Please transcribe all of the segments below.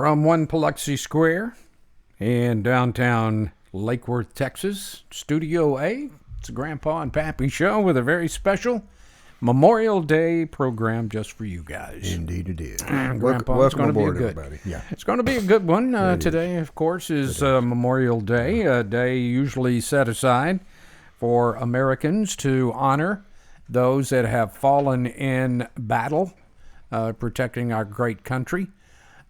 From One Biloxi Square in downtown Lake Worth, Texas, Studio A, it's a Grandpa and Pappy show with a very special Memorial Day program just for you guys. Indeed it is. Grandpa, it's going to be good. Everybody. Yeah. It's going to be a good one. Today, of course, is Memorial Day, a day usually set aside for Americans to honor those that have fallen in battle, protecting our great country.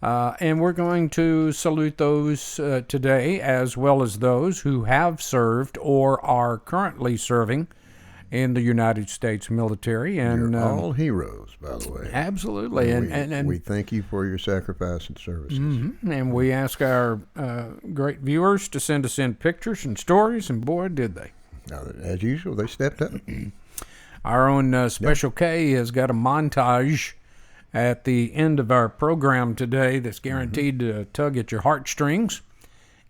And we're going to salute those today, as well as those who have served or are currently serving in the United States military. And you're all heroes, by the way. Absolutely. And we thank you for your sacrifice and services. Mm-hmm. And we ask our great viewers to send us in pictures and stories, and boy, did they. As usual, they stepped up. Our own Special K has got a montage at the end of our program today that's guaranteed to tug at your heartstrings.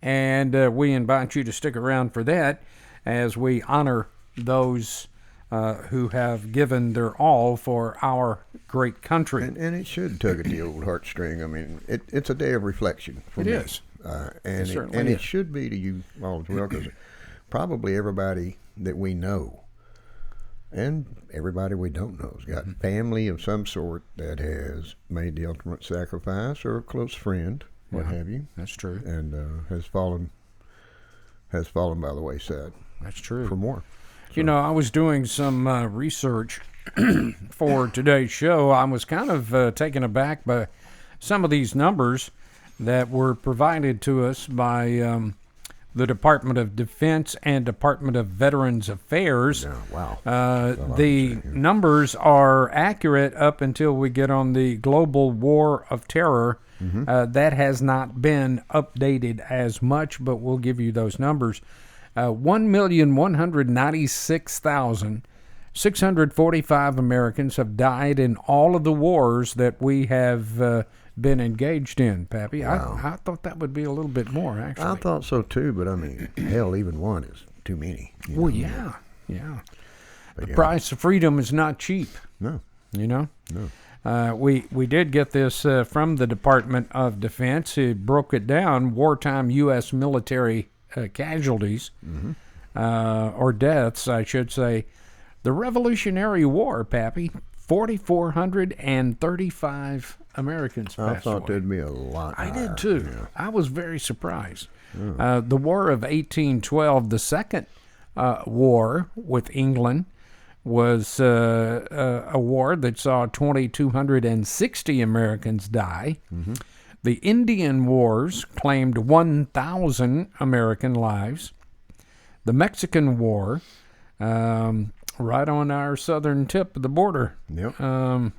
And we invite you to stick around for that as we honor those who have given their all for our great country. And it should tug at the old heartstring. I mean, it's a day of reflection for me. It is. And it should be to you all as well, because probably everybody that we know and everybody we don't know has got family of some sort that has made the ultimate sacrifice, or a close friend, what have you. That's true. And has fallen by the wayside. That's true. For more. You know, I was doing some research for today's show. I was kind of taken aback by some of these numbers that were provided to us by the Department of Defense and Department of Veterans Affairs. Yeah, wow. The numbers are accurate up until we get on the global war of terror. That has not been updated as much, but we'll give you those numbers. 1,196,645 Americans have died in all of the wars that we have been engaged in, Pappy. Wow. I thought that would be a little bit more, actually. I thought so too, but I mean, hell, even one is too many. Well, yeah. The price of freedom is not cheap. No. You know? No. We did get this from the Department of Defense. It broke it down, wartime U.S. military casualties, or deaths, I should say. The Revolutionary War, Pappy, 4,435 Americans passed I thought away. there'd be a lot I higher. did too. Yeah. I was very surprised. The War of 1812, the second war with England, was a war that saw 2,260 Americans die. The Indian Wars claimed 1,000 American lives. The Mexican War, right on our southern tip of the border, Yep.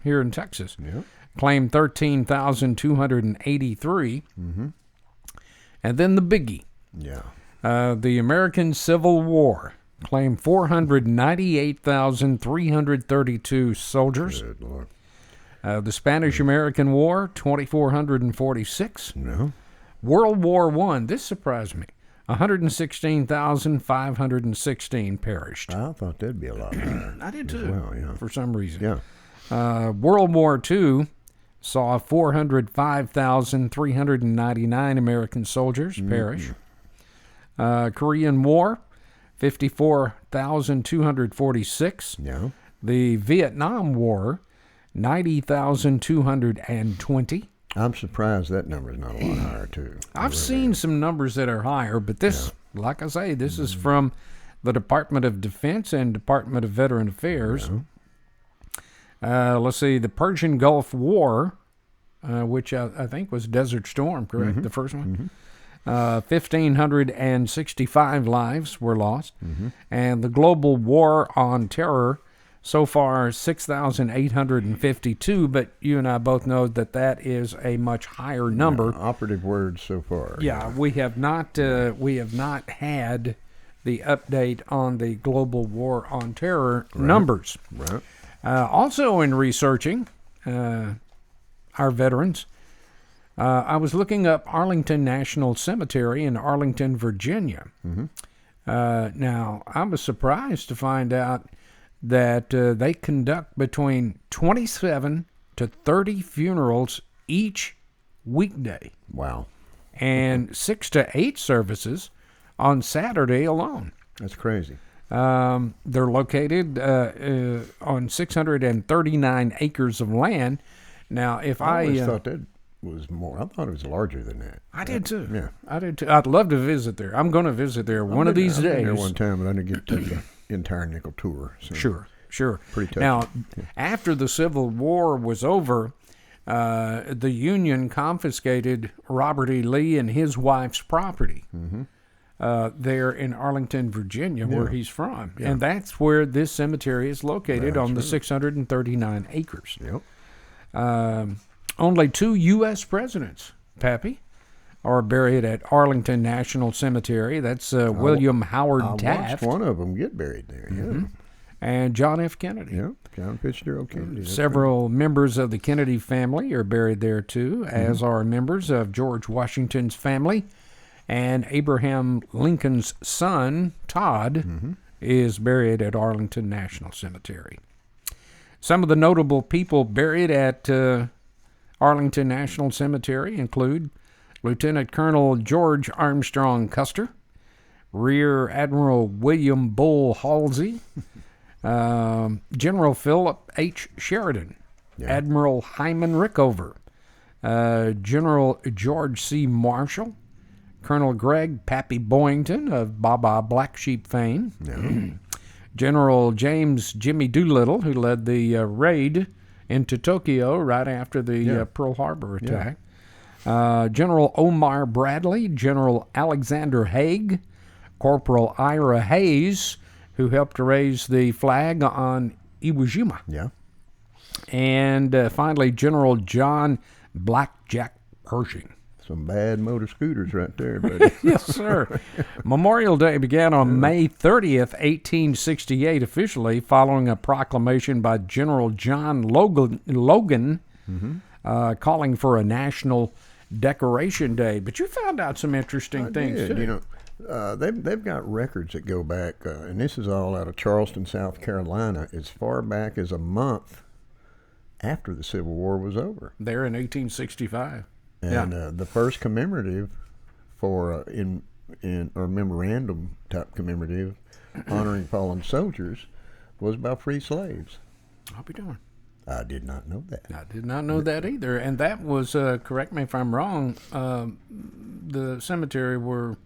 here in Texas, Yep. claimed 13,283. And then the biggie, Yeah. the American Civil War, claimed 498,332 soldiers. Good Lord. The Spanish-American War, 2,446. No. World War I, this surprised me, 116,516 perished. I thought that'd be a lot higher. I did too, well, yeah. for some reason. Yeah. World War II saw 405,399 American soldiers perish. Korean War, 54,246. Yeah. The Vietnam War, 90,220. I'm surprised that number's not a lot higher too. I've seen some numbers that are higher, but this, like I say, this is from the Department of Defense and Department of Veteran Affairs. Let's see, the Persian Gulf War, which I think was Desert Storm, correct? The first one? 1,565 lives were lost. And the Global War on Terror, so far 6,852, but you and I both know that that is a much higher number. Operative words so far. Yeah, we have not had the update on the Global War on Terror numbers. Right. Also in researching our veterans, I was looking up Arlington National Cemetery in Arlington, Virginia. Now, I was surprised to find out that they conduct between 27 to 30 funerals each weekday. Wow. And 6 to 8 services on Saturday alone. That's crazy. They're located on 639 acres of land. Now, if I always thought that was more. I thought it was larger than that. I did too. Yeah, I did too. I'd love to visit there. I'm going to visit there one of these I've days. been there one time, but I didn't get to take the entire nickel tour. So. Sure. Pretty tough. Now, after the Civil War was over, the Union confiscated Robert E. Lee and his wife's property there in Arlington, Virginia, where he's from. Yeah. And that's where this cemetery is located, That's on the right. 639 acres. Yep. Only 2 U.S. presidents, Pappy, are buried at Arlington National Cemetery. That's William Howard I Taft watched one of them get buried there. Yeah. and John F. Kennedy. Yeah. John Fitzgerald Kennedy. That's Several members of the Kennedy family are buried there too, as are members of George Washington's family. And Abraham Lincoln's son, Todd, is buried at Arlington National Cemetery. Some of the notable people buried at Arlington National Cemetery include Lieutenant Colonel George Armstrong Custer, Rear Admiral William Bull Halsey, General Philip H. Sheridan, Admiral Hyman Rickover, General George C. Marshall, Colonel Greg Pappy Boyington of Baba Black Sheep fame, General James Jimmy Doolittle, who led the raid into Tokyo right after the Pearl Harbor attack, General Omar Bradley, General Alexander Haig, Corporal Ira Hayes, who helped to raise the flag on Iwo Jima, Yeah. and finally General John Blackjack Pershing. Some bad motor scooters right there, buddy. Yes, sir. Memorial Day began on May 30th, 1868, officially, following a proclamation by General John Logan calling for a national decoration day. But you found out some interesting things, did. too. You know, they've got records that go back, and this is all out of Charleston, South Carolina, as far back as a month after the Civil War was over. There in 1865. And the first commemorative for or memorandum type commemorative honoring fallen soldiers was about free slaves. I'll be darned. I did not know that. I did not know that either. And that was, correct me if I'm wrong, the cemetery where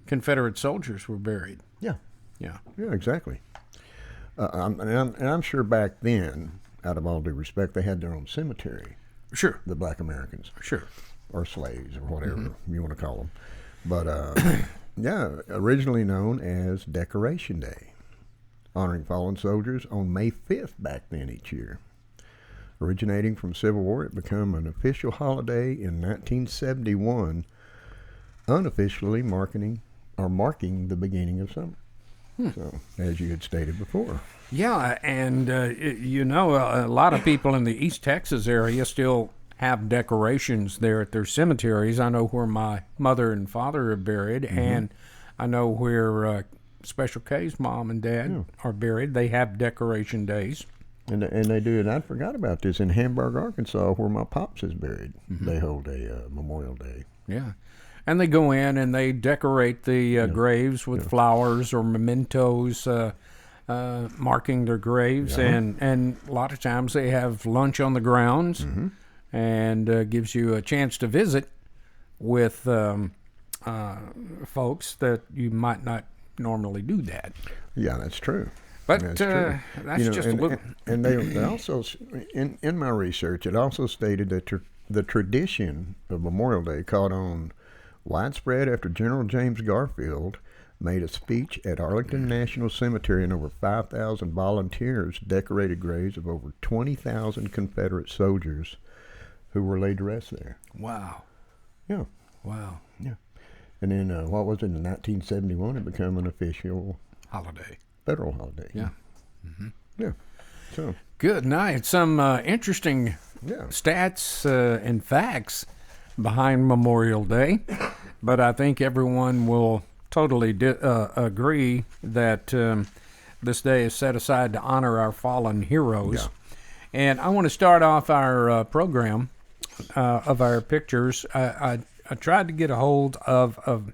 Confederate soldiers were buried. Yeah, Yeah. yeah, exactly. I'm sure back then, out of all due respect, they had their own cemetery, Sure. the Black Americans. Sure. Or slaves, or whatever you want to call them. But, yeah, originally known as Decoration Day, honoring fallen soldiers on May 5th back then each year. Originating from Civil War, it became an official holiday in 1971, unofficially marking the beginning of summer. So, as you had stated before. Yeah, and a lot of people in the East Texas area still have decorations there at their cemeteries. I know where my mother and father are buried, and I know where Special K's mom and dad are buried. They have decoration days. And they do, and I forgot about this, in Hamburg, Arkansas, where my pops is buried. They hold a Memorial Day. Yeah. And they go in and they decorate the graves with flowers or mementos marking their graves. And a lot of times they have lunch on the grounds and gives you a chance to visit with folks that you might not normally do that. Yeah, that's true. But That's true. that's just a little... And they also, in my research, it also stated that the tradition of Memorial Day caught on widespread after General James Garfield made a speech at Arlington National Cemetery, and over 5,000 volunteers decorated graves of over 20,000 Confederate soldiers who were laid to rest there. Wow. Yeah. Wow. Yeah. And then, what was it, in 1971, it became an official Holiday. federal holiday. Yeah. Yeah. So, Good night. Some interesting yeah. stats and facts behind Memorial Day, but I think everyone will totally agree that this day is set aside to honor our fallen heroes. Yeah. And I want to start off our program of our pictures, I tried to get a hold of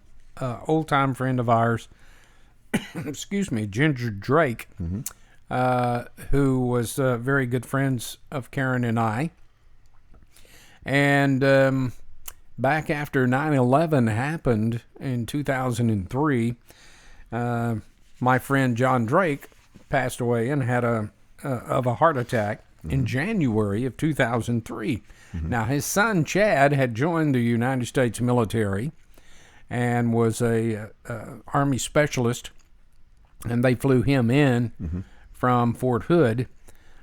old-time friend of ours, excuse me, Ginger Drake, who was very good friends of Karen and I. And back after 9/11 happened in 2003, my friend John Drake passed away and had a heart attack in January of 2003. Now, his son Chad had joined the United States military and was a Army specialist, and they flew him in from Fort Hood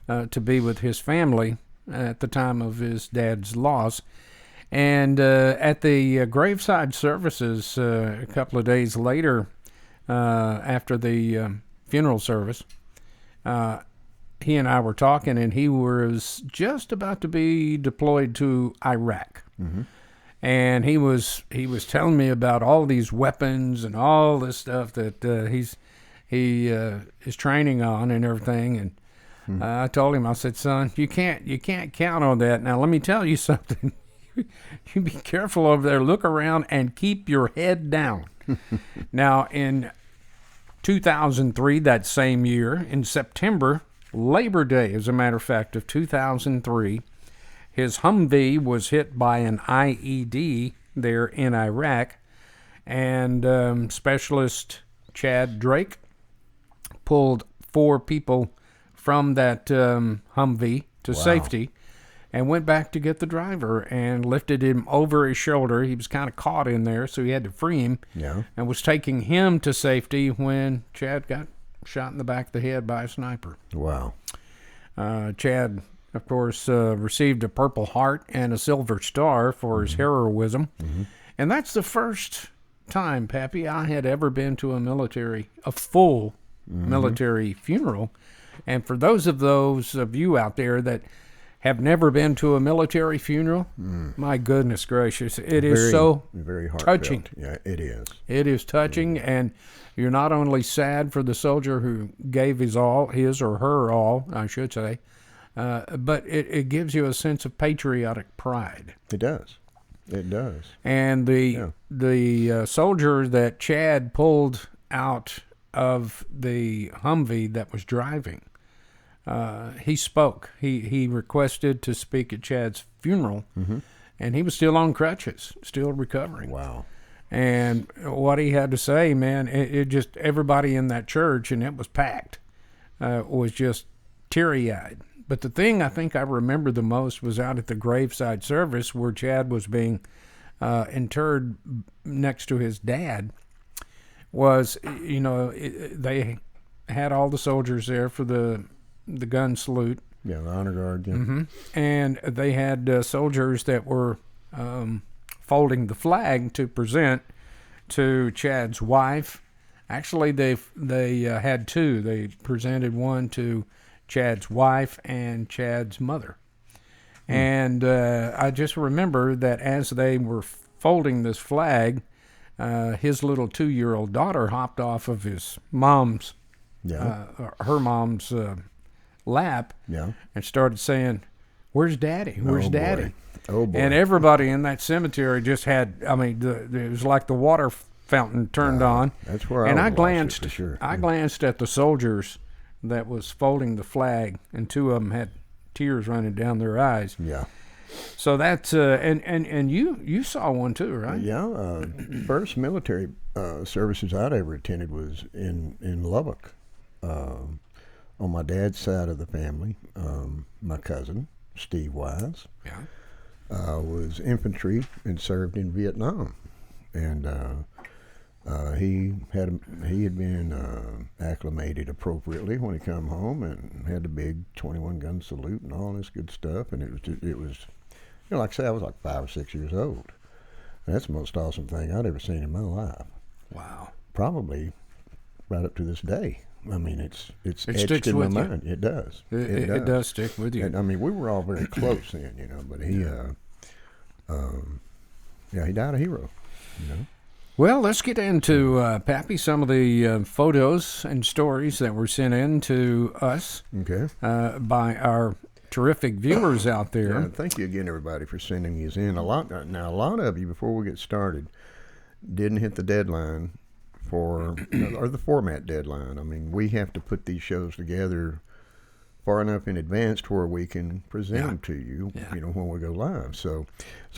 to be with his family at the time of his dad's loss. And at the graveside services a couple of days later, after the funeral service, he and I were talking, and he was just about to be deployed to Iraq. And he was telling me about all these weapons and all this stuff that he is training on and everything. And I told him, I said, son, you can't count on that. Now let me tell you something. You be careful over there. Look around and keep your head down. Now in 2003, that same year, in September, Labor Day, as a matter of fact, of 2003, his Humvee was hit by an IED there in Iraq, and specialist Chad Drake pulled 4 people from that Humvee to safety and went back to get the driver and lifted him over his shoulder. He was kind of caught in there, so he had to free him, and was taking him to safety when Chad got shot in the back of the head by a sniper. Wow. Chad, of course, received a Purple Heart and a Silver Star for his heroism. And that's the first time, Pappy, I had ever been to a full military funeral. And for those of you out there that have never been to a military funeral, my goodness gracious, it is so very touching. Yeah, it is. It is touching, and you're not only sad for the soldier who gave his or her all, I should say, but it gives you a sense of patriotic pride. It does. It does. And the soldier that Chad pulled out of the Humvee that was driving, he spoke. He requested to speak at Chad's funeral, and he was still on crutches, still recovering. Wow. And what he had to say, man, it just, everybody in that church, and it was packed, was just teary-eyed. But the thing I think I remember the most was out at the graveside service where Chad was being interred next to his dad. Was, they had all the soldiers there for the gun salute. Yeah, the honor guard. Yeah. And they had soldiers that were folding the flag to present to Chad's wife. Actually, they had 2. They presented one to Chad's wife and Chad's mother. And I just remember that as they were folding this flag, his little 2-year-old daughter hopped off of his mom's, her mom's lap, and started saying, "Where's Daddy? Where's Daddy?" Oh boy! And everybody in that cemetery just had, it was like the water fountain turned on. That's where I glanced. For sure. I glanced at the soldiers that was folding the flag, and 2 of them had tears running down their eyes. Yeah. So that's and you saw one too, right? Yeah. First military services I'd ever attended was in Lubbock. On my dad's side of the family, my cousin Steve Wise, was infantry and served in Vietnam, and he had been acclimated appropriately when he come home and had the big 21 gun salute and all this good stuff, and it was like I say, I was like 5 or 6 years old. And that's the most awesome thing I'd ever seen in my life. Wow. Probably right up to this day. I mean, it's etched in my mind. It does. It does stick with you. And, I mean, we were all very close then, but he died a hero, Well, let's get into, Pappy, some of the photos and stories that were sent in to us by our terrific viewers out there. Yeah, thank you again, everybody, for sending these in. A lot of you, before we get started, didn't hit the deadline or the format deadline. I mean, we have to put these shows together far enough in advance to where we can present them to you, when we go live. So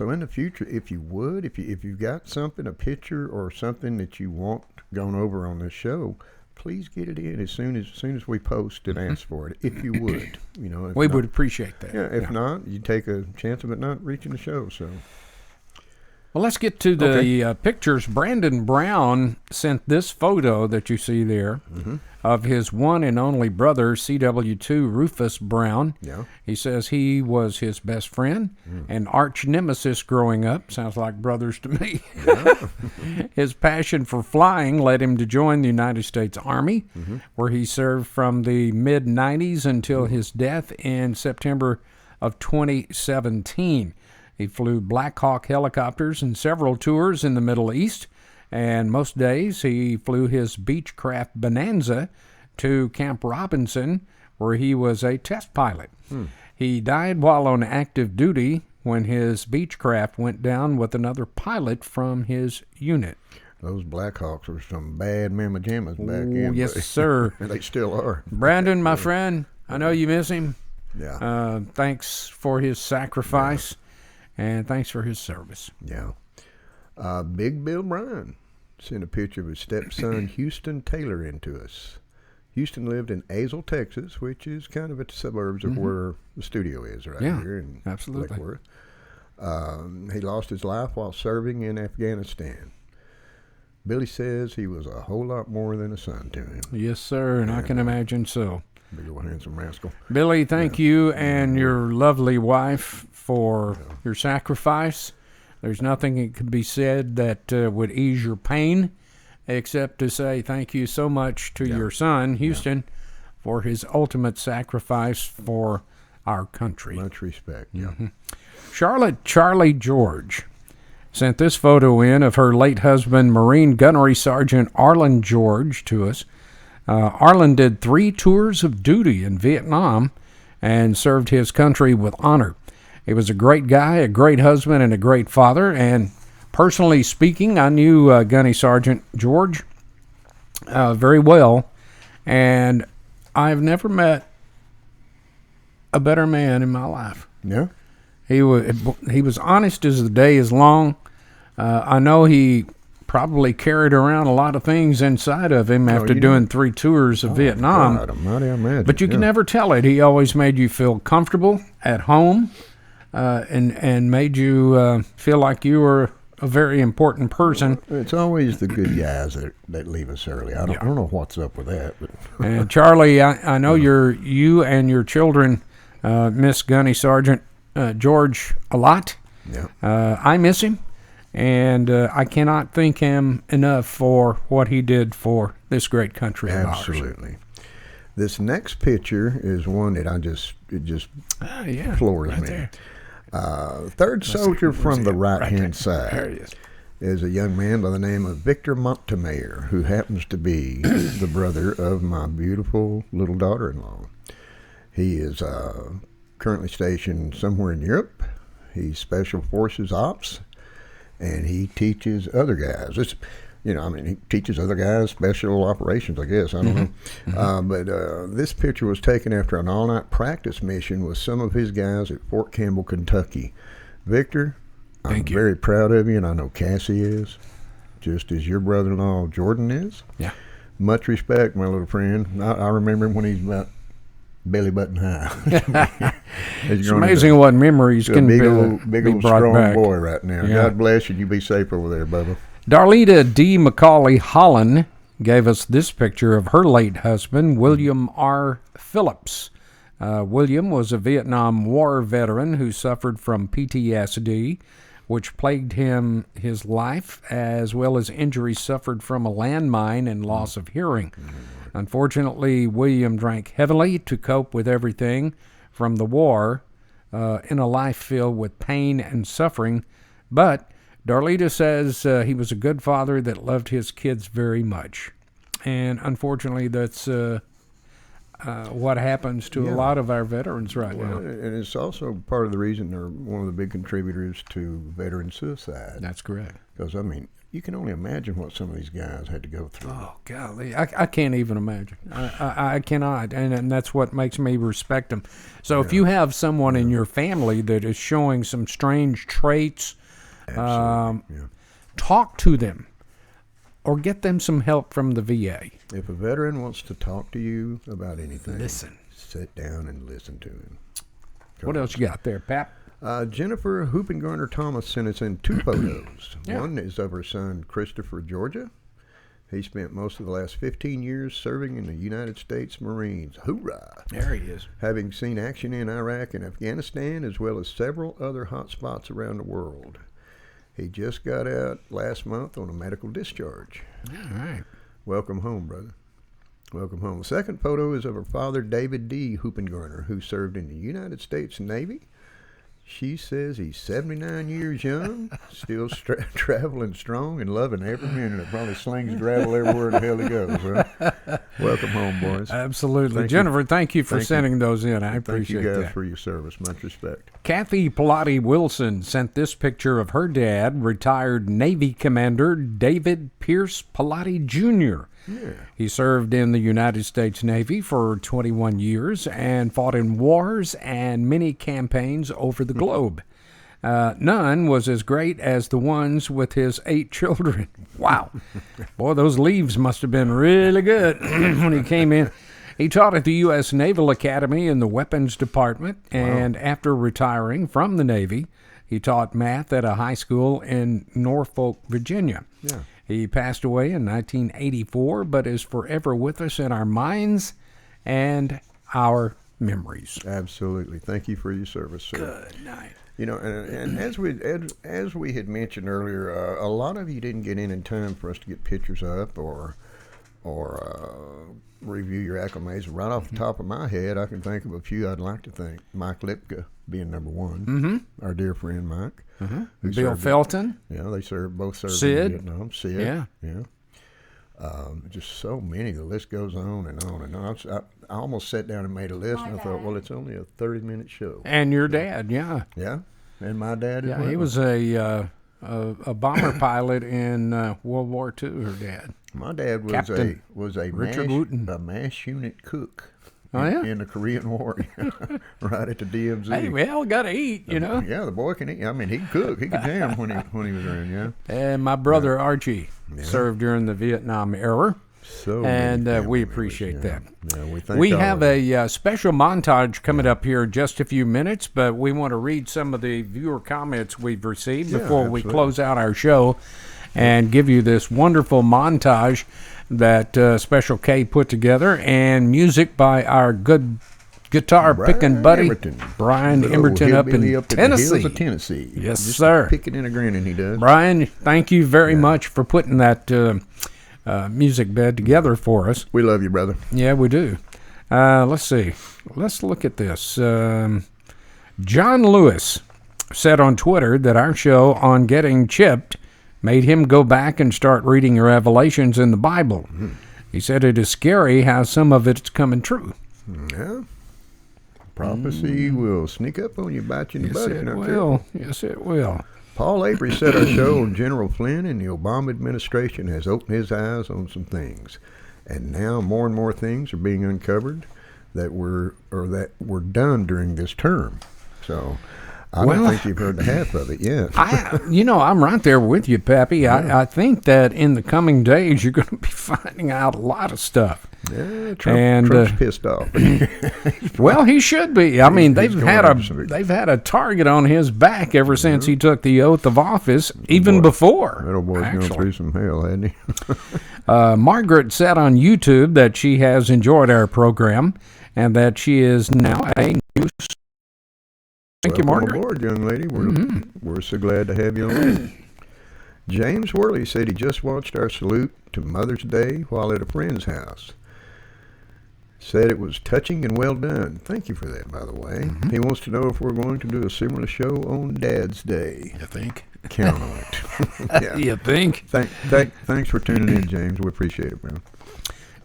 in the future, if you've got something, a picture or something that you want gone over on this show, please get it in as soon as we post and ask for it, if you would. We would appreciate that. Yeah, if not, you take a chance of it not reaching the show. So. Well, let's get to the pictures. Brandon Brown sent this photo that you see there of his one and only brother, CW2 Rufus Brown. Yeah. He says he was his best friend and arch nemesis growing up. Sounds like brothers to me. Yeah. His passion for flying led him to join the United States Army, where he served from the mid-'90s until his death in September of 2017. He flew Black Hawk helicopters in several tours in the Middle East, and most days he flew his Beechcraft Bonanza to Camp Robinson, where he was a test pilot. He died while on active duty when his Beechcraft went down with another pilot from his unit. Those Black Hawks were some bad mamma jammas back in. Yes, sir. And they still are. Brandon, my friend, I know you miss him. Yeah. Thanks for his sacrifice. And thanks for his service. Yeah. Big Bill Bryan sent a picture of his stepson, Houston Taylor, in to us. Houston lived in Azle, Texas, which is kind of at the suburbs of where the studio is right here in absolutely. Lake Worth. He lost his life while serving in Afghanistan. Billy says he was a whole lot more than a son to him. Yes, sir, and I can imagine so. Big old handsome rascal. Billy, thank you and your lovely wife for your sacrifice. There's nothing that could be said that would ease your pain except to say thank you so much to your son, Houston, for his ultimate sacrifice for our country. Much respect, Charlotte Charlie George sent this photo in of her late husband, Marine Gunnery Sergeant Arlen George, to us. Arlen did 3 tours of duty in Vietnam and served his country with honor. He was a great guy, a great husband, and a great father. And personally speaking, I knew Gunny Sergeant George very well, and I've never met a better man in my life. Yeah? He was honest as the day is long. I know he probably carried around a lot of things inside of him after doing 3 tours of Vietnam. God almighty, I imagine. But you can never tell it. He always made you feel comfortable at home, and made you feel like you were a very important person. It's always the good guys that leave us early. I don't know what's up with that. But And Charlie, I know you and your children miss Gunny Sergeant George a lot. Yeah. I miss him. And I cannot thank him enough for what he did for this great country of ours. Absolutely. This next picture is one that it just floors right me. there. Third soldier from the right-hand side There he is a young man by the name of Victor Montemayor, who happens to be the brother of my beautiful little daughter-in-law. He is currently stationed somewhere in Europe. He's Special Forces Ops. And he teaches other guys. He teaches other guys special operations, I guess. I don't know. But this picture was taken after an all-night practice mission with some of his guys at Fort Campbell, Kentucky. Victor, I'm very proud of you, and I know Cassie is, just as your brother-in-law Jordan is. Yeah. Much respect, my little friend. I remember him when he's about belly button high. It's amazing what memories can big be old brought strong back. boy right now. Yeah. God bless you. You be safe over there, Bubba. Darlita D. Macaulay Holland gave us this picture of her late husband, William R. Phillips. William was a Vietnam War veteran who suffered from PTSD, which plagued him his life, as well as injuries suffered from a landmine and loss of hearing. Unfortunately, William drank heavily to cope with everything from the war in a life filled with pain and suffering. But Darlita says he was a good father that loved his kids very much. And unfortunately, that's what happens to a lot of our veterans right now. And it's also part of the reason they're one of the big contributors to veteran suicide. That's correct. Because, I mean, you can only imagine what some of these guys had to go through. Oh, golly. I can't even imagine. I cannot. And that's what makes me respect them. So if you have someone in your family that is showing some strange traits, talk to them or get them some help from the VA. If a veteran wants to talk to you about anything, listen. Sit down and listen to him. What else you got there, Pap? Jennifer Hoopengarner Thomas sent us in 2 photos. One is of her son, Christopher, Georgia. He spent most of the last 15 years serving in the United States Marines. Hoorah! There he is. Having seen action in Iraq and Afghanistan, as well as several other hot spots around the world. He just got out last month on a medical discharge. All right. Welcome home, brother. Welcome home. The second photo is of her father, David D. Hoopengarner, who served in the United States Navy. She says he's 79 years young, still traveling strong and loving every minute. It probably slings gravel everywhere the hell he goes. Huh? Welcome home, boys. Absolutely. Jennifer, thank you for sending those in. I appreciate that. Thank you guys for your service. Much respect. Kathy Pilati Wilson sent this picture of her dad, retired Navy Commander David Pierce Pilati Jr. Yeah. He served in the United States Navy for 21 years and fought in wars and many campaigns over the globe. None was as great as the ones with his 8 children. Wow. Boy, those leaves must have been really good when he came in. He taught at the U.S. Naval Academy in the Weapons Department, and after retiring from the Navy, he taught math at a high school in Norfolk, Virginia. Yeah. He passed away in 1984, but is forever with us in our minds and our memories. Absolutely. Thank you for your service, sir. Good night. You know, and as we had mentioned earlier, a lot of you didn't get in time for us to get pictures up or review your acclimates. Right off the top of my head, I can think of a few I'd like to thank. Mike Lipka being number one, our dear friend Mike. Bill Felton. They both served Sid. in Vietnam. Sid. Yeah. Just so many. The list goes on and on and on. I almost sat down and made a list, and I thought, well, it's only a 30-minute show. And your dad, yeah. Yeah, and my dad as well. He was a bomber pilot in World War II, her dad. My dad was Captain a Richard Wooten. mass unit cook. Oh, yeah? In the Korean War, right at the DMZ. Hey, we all got to eat, you know. Yeah, the boy can eat. I mean, he could cook. He could jam when he was around, yeah. And my brother Archie served during the Vietnam era. And we appreciate that. Yeah, we have a special montage coming up here in just a few minutes, but we want to read some of the viewer comments we've received before we close out our show and give you this wonderful montage that Special K put together, and music by our good guitar picking buddy, Brian Emerton up in Tennessee. The hills of Tennessee. Yes, just sir. Picking and a grinning, he does. Brian, thank you very much for putting that music bed together for us. We love you, brother. Yeah, we do. Let's see. Let's look at this. John Lewis said on Twitter that our show on getting chipped made him go back and start reading Revelations in the Bible. Mm-hmm. He said it is scary how some of it's coming true. Yeah. Prophecy will sneak up on you, bite you in the butt. Yes, it will. Yes, it will. Paul Avery said our show on General Flynn and the Obama administration has opened his eyes on some things. And now more and more things are being uncovered that were done during this term. So I don't think you've heard the half of it yet. I'm right there with you, Pappy. Yeah. I think that in the coming days you're going to be finding out a lot of stuff. Yeah, Trump's pissed off. Well, he should be. I mean, they've had a target on his back ever since he took the oath of office, even before. That old boy's going through some hell, hasn't he? Margaret said on YouTube that she has enjoyed our program and that she is now a new. Thank you, Margaret. Welcome aboard, young lady. We're so glad to have you on. James Worley said he just watched our salute to Mother's Day while at a friend's house. Said it was touching and well done. Thank you for that, by the way. Mm-hmm. He wants to know if we're going to do a similar show on Dad's Day. You think? Count on it. Yeah. You think? Thanks for tuning in, James. We appreciate it, man.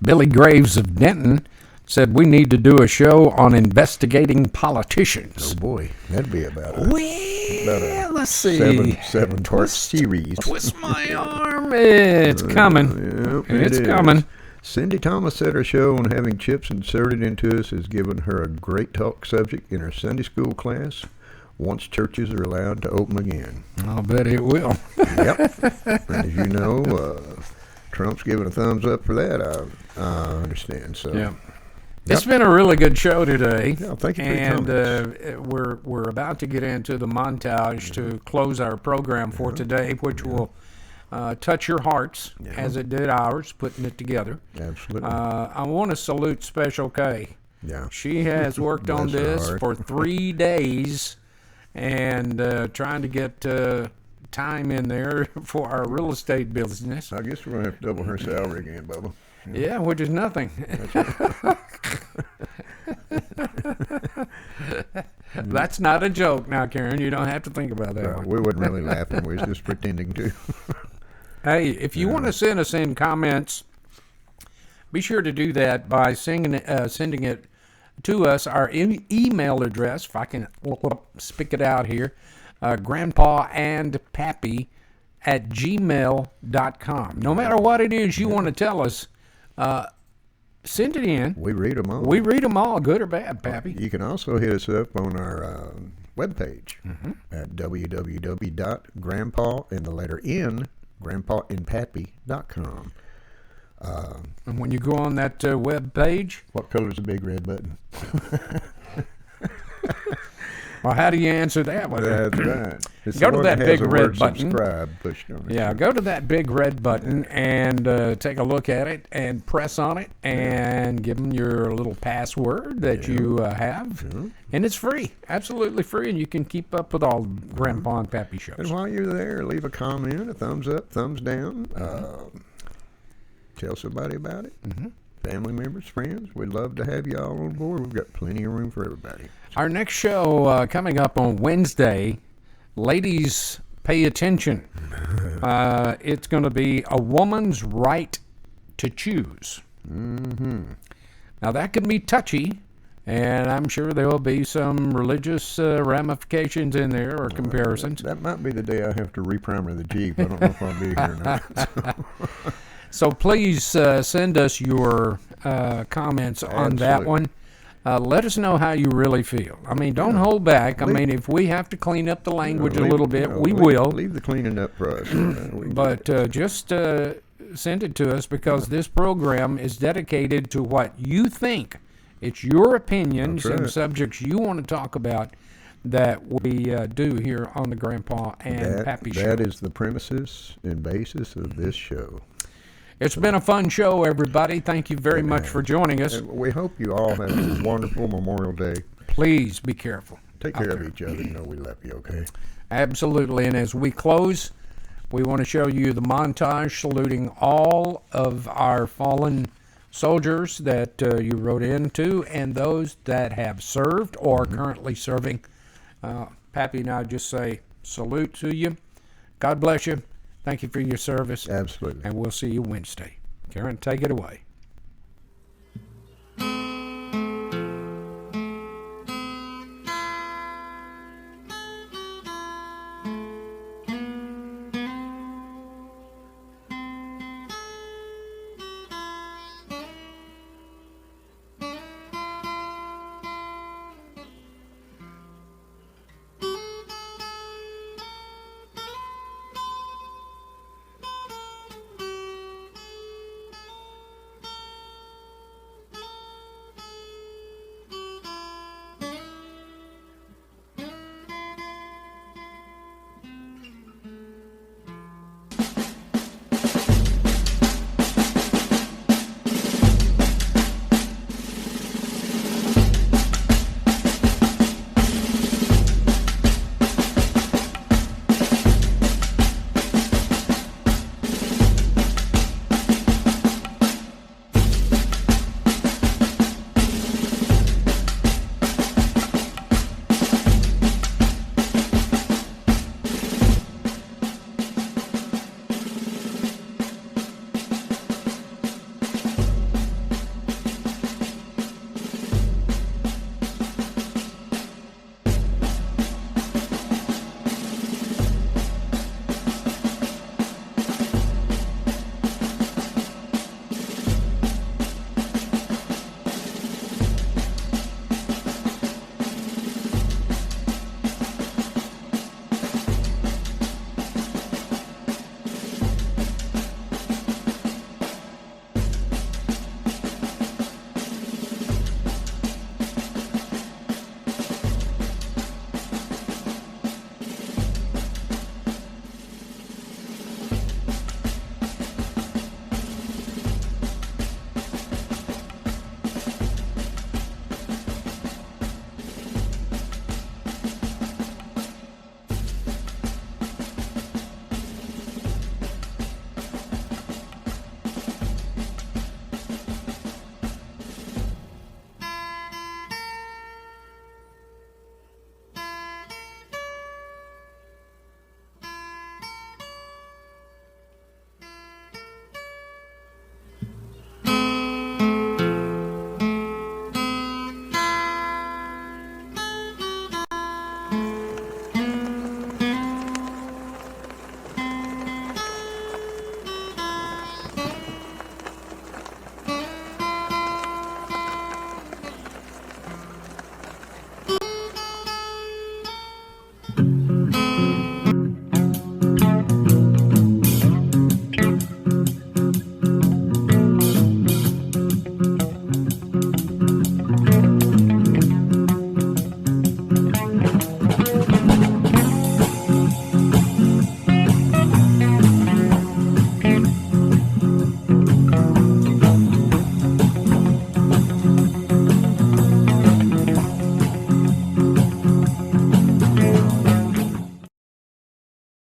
Billy Graves of Denton said we need to do a show on investigating politicians. Oh boy, that'd be about Let's see. seven-part series. Twist my arm. It's coming. Yep, It's coming. Cindy Thomas said her show on having chips inserted into us has given her a great talk subject in her Sunday school class once churches are allowed to open again. I'll bet it will. Yep. And as you know, Trump's giving a thumbs up for that, I understand. So. Yeah. It's been a really good show today. Yeah, thank you for your and comments. we're about to get into the montage to close our program for today, which will touch your hearts as it did ours, putting it together. Absolutely. I want to salute Special K. Yeah. She has worked on Bless her this heart. for 3 days and trying to get time in there for our real estate business. I guess we're going to have to double her salary again, Bubba. Yeah, which is nothing. That's not a joke now, Karen. You don't have to think about that one. We wasn't really laughing. We was just pretending to. Hey, if you want to send us in comments, be sure to do that by sending it to us. Our email address, if I can speak it out here, grandpaandpappy@gmail.com. No matter what it is you want to tell us, send it in. We read them all. We read them all, good or bad, Pappy. You can also hit us up on our webpage at www.grandpa and the letter N, grandpaandpappy.com. And when you go on that web page, What color is the big red button? well, how do you answer that one? That's right. It's Go the to one that has big the red word button. Subscribe pushed on it. Yeah, go to that big red button and take a look at it and press on it and give them your little password that you have. And it's free, absolutely free, and you can keep up with all Grandpa and Pappy shows. And while you're there, leave a comment, a thumbs up, thumbs down. Tell somebody about it. Family members, friends. We'd love to have you all on board. We've got plenty of room for everybody. Our next show coming up on Wednesday, ladies, pay attention. It's going to be a woman's right to choose. Now, that can be touchy, and I'm sure there will be some religious ramifications in there or comparisons. That might be the day I have to reprimer the Jeep. I don't know if I'll be here or not. So please send us your comments on that one. Let us know how you really feel. I mean, don't hold back. I mean, if we have to clean up the language a little bit, we will. Leave the cleaning up for us. But just send it to us because this program is dedicated to what you think. It's your opinions That's right. and subjects you want to talk about that we do here on the Grandpa and Pappy Show. That is the premises and basis of this show. It's been a fun show, everybody. Thank you very much for joining us. And we hope you all have a wonderful Memorial Day. Please be careful. Take care of each other. You know we love you, okay? Absolutely. And as we close, we want to show you the montage saluting all of our fallen soldiers that you wrote into and those that have served or are currently serving. Pappy and I just say salute to you. God bless you. Thank you for your service. Absolutely. And we'll see you Wednesday. Karen, take it away.